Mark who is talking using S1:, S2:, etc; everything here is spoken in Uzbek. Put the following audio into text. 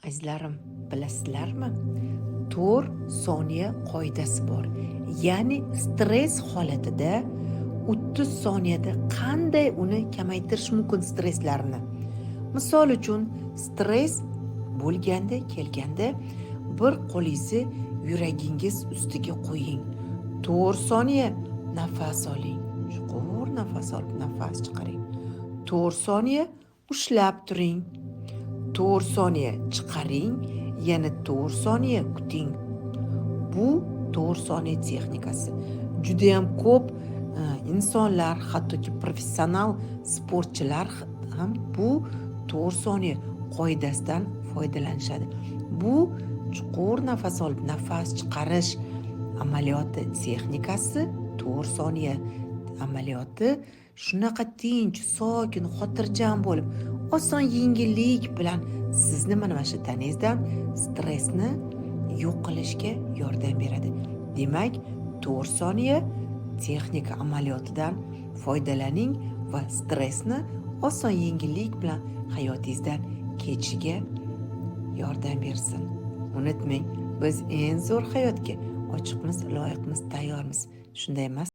S1: Azizlarim, bilasizlarmi? 4 soniya qoidasi bor. Ya'ni stress holatida 30 soniyada qanday uni kamaytirish mumkin stresslarni? Misol uchun, stress kelganda bir qo'lingizni yuragingiz ustiga qo'ying. 4 soniya nafas oling. Chuqur nafas olib, nafas chiqaring. 4 soniya ushlab turing. 4 soniya chiqaring, yana 4 soniya kuting. Bu 4 soniya texnikasi. Juda ham ko'p insonlar, hattoki professional sportchilar ham bu 4 soniya qoidasidan foydalanishadi. Bu chuqur nafas olib, nafas chiqarish amaliyoti texnikasi 4 soniya amaliyoti shunaqa tinch, sokin, xotirjam bo'lib, oson yengillik bilan sizni mana shu tanangizdan stressni yo'q qilishga yordam beradi. Demak, 4 soniya texnika amaliyotidan foydalaning va stressni oson yengillik bilan hayotingizdan kechishiga yordam bersin. Unutmang, biz eng zo'r hayotga ochiqmiz, loyiqmiz, tayyormiz. Shunday emas?